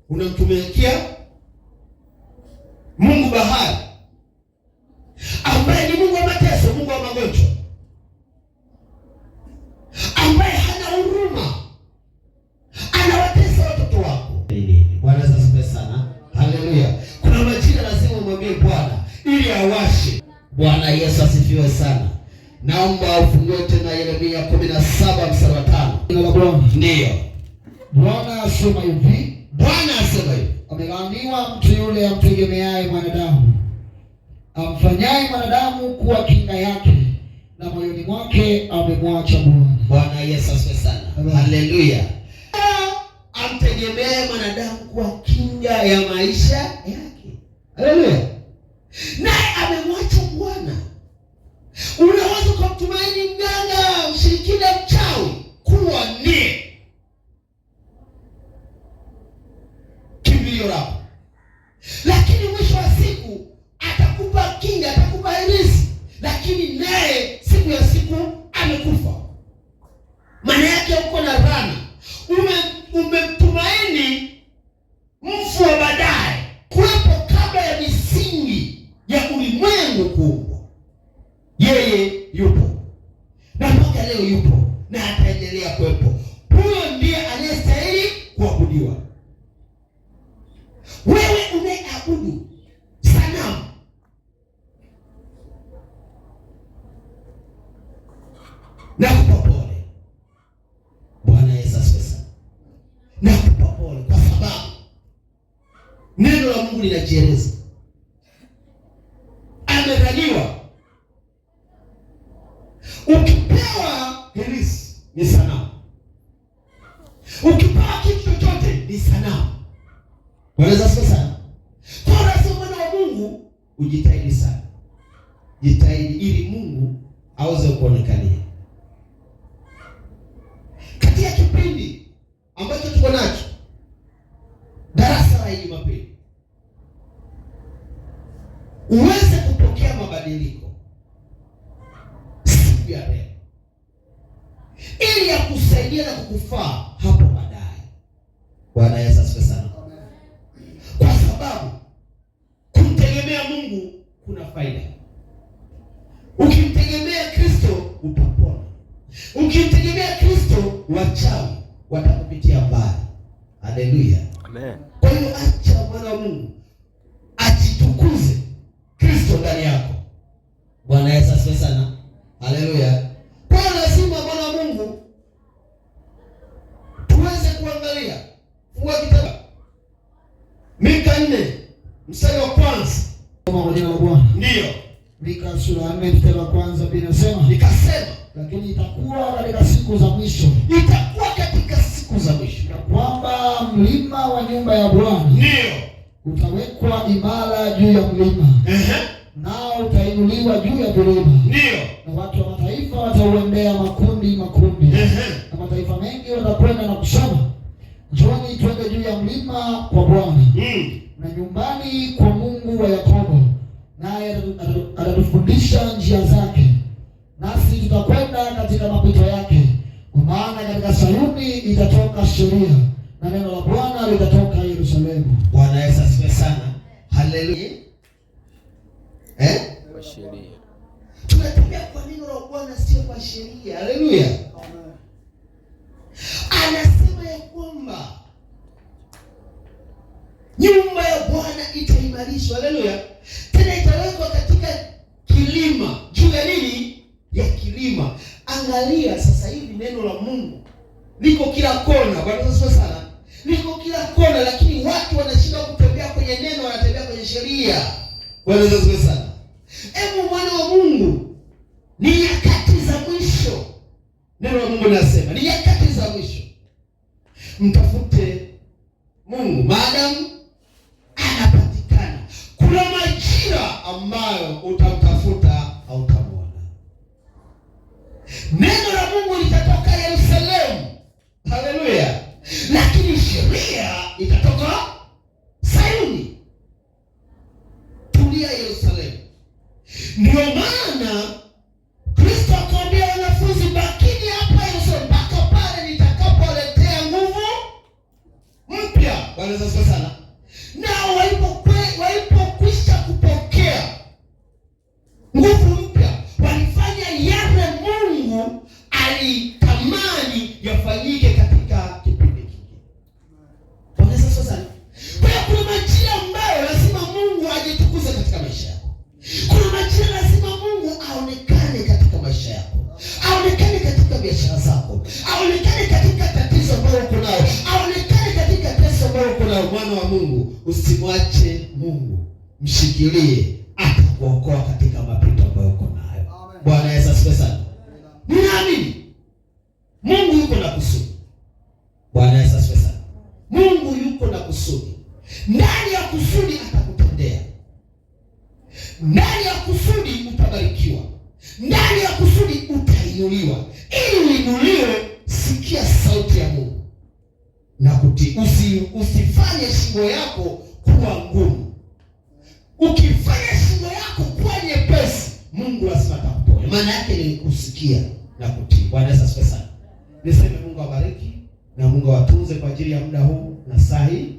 unamtumikia Mungu bahari, ambaye ni Mungu wa mateso, Mungu wa magonjwa, ambaye hana huruma, anawatesa watoto wako. Bwana asifiwe sana. Haleluya. Kuna majira lazima umwambie Bwana ili awashe. Bwana Yesu asifiwe sana. Naomba ufungue tena Yeremia 17 mstari wa 5. Ndio. Bwana asema hivi. Bwana asema hivi. Amelaaniwa mtu yule amtegemeaye mwanadamu, amfanyaye mwanadamu kuwa kinga yake, na moyoni mwake amemwacha Bwana. Bwana Yesu asifiwe sana. Haleluya. Amtegemeaye mwanadamu kuwa kinga ya maisha yake. Haleluya. Naye amemwacha Bwana. Unaweza kumtumaini mganga, mshirikina, mchawi kuwa ni kimbilio lako, lakini mwisho wa siku atakupa kinga, atakupa riziki, lakini naye siku ya siku amekufa. Maana yake uko na rana, umemtumaini mfu wa baadaye kuwepo kabla ya misingi ya ulimwengu kuumbwa. Yeye yupo na mpaka leo yupo na ataendelea kuwepo. Huyo ndiye anayestahili kuabudiwa. Wewe unayeabudu sanamu, nakupa pole. Bwana Yesu asifiwe sana. Nakupa pole kwa sababu neno la Mungu linajieleza. Amedhaniwa. Ukipewa hilisi ni sanamu, ukipewa kitu chochote ni sanamu. Wanaweza sasa sana. Kwa lazima mwana wa Mungu ujitahidi sana. Jitahidi ili Mungu aweze kuonekania. Katika kipindi ambacho tuko nacho, darasa la Jumapili, uweze kupokea mabadiliko siku ya leo, ili ya kusaidia na kukufaa hapo baadaye. Bwana Yesu asifiwe sana. Kwa sababu kumtegemea Mungu kuna faida. Ukimtegemea Kristo utapona. Ukimtegemea Kristo wachawi watakupitia mbali. Haleluya. Amen. Kwa hiyo acha mwana wa Mungu ajitukuze Kristo ndani yako. Bwana Yesu asifiwe sana. Haleluya. Kwa hiyo lazima mwana wa Mungu tuweze kuangalia. Fungua kitabu Mika 4 mstari wa 1. Kwa jina la Bwana. Ndio. Mika sura ya 4 mstari wa 1 inasema, nikasema lakini itakuwa katika siku za mwisho. Itakuwa katika siku za mwisho. Na kwamba mlima wa nyumba ya Bwana ndio utawekwa imara juu ya mlima. Nao utainuliwa juu ya vilima. Ndio. Na watu wa mataifa watauendea makundi makundi. Na mataifa mengi watakwenda na kusema, njoni twende juu ya mlima kwa Bwana. Na nyumbani kwa Mungu wa Yakobo, naye atatufundisha njia zake, nasi tutakwenda katika mapito yake. Kwa maana katika Sayuni itatoka sheria, na neno la Bwana litatoka Yerusalemu. Bwana Yesu asifiwe sana. Haleluya. Kwa sheria. Tunatembea kwa neno la Bwana, sio kwa sheria. Haleluya. Anasema ya kwamba nyumba ya Bwana itaimarishwa. Haleluya. Tena itawekwa katika kilima. Juu ya nini? Ya kilima. Angalia sasa hivi neno la Mungu liko kila kona. Bwana asifiwe sana. Liko kila kona, lakini watu wanashinda kutembea kwenye neno, wanatembea kwenye sheria. Bwana asifiwe sana. Hebu mwana wa Mungu, ni nyakati za mwisho. Neno la Mungu linasema ni nyakati za mwisho. Mtafute Mungu maadamu anapatikana. Kuna majira ambayo utamtafuta hautamwona. Neno la Mungu litatoka Yerusalemu. Haleluya. Lakini sheria itatoka Sayuni. Tulia Yerusalemu. Ndio maana Kristo akamwambia wanafunzi, bakini hapa Yerusalemu mpaka pale nitakapoletea nguvu mpya. Bwana asifiwe sana. Nao walipokwisha kupokea nguvu mpya, walifanya yale Mungu alitamani yafanyike katika kipindi kingine. Bwana asifiwe sana. Kwa hiyo kuna majira ambayo lazima Mungu ajitukuze katika maisha yako. Kuna majira lazima Mungu aonekane katika maisha yako, aonekane katika biashara zako, aonekane katika tatizo ambalo uko nalo, aonekane katika tatizo ambalo uko nalo. Mwana wa Mungu, usimwache Mungu, mshikilie, atakuokoa katika mapito ambayo uko nayo. Bwana Yesu asifiwe sana. Ninaamini Mungu yuko na kusudi. Bwana Yesu asifiwe sana. Mungu yuko na kusudi. Ndani ya kusudi atakutendea. Ndani ya kusudi utabarikiwa. Ndani ya kusudi utainuliwa. Ili uinuliwe, sikia sauti ya Mungu na kutii. Usifanye shingo yako kuwa ngumu. Ukifanya shingo yako kuwa nyepesi, Mungu lazima atakuponya. Maana yake ni kusikia na kutii. Bwana Yesu asifiwe sana. Niseme Mungu awabariki na Mungu awatunze kwa ajili ya muda huu na saa hii.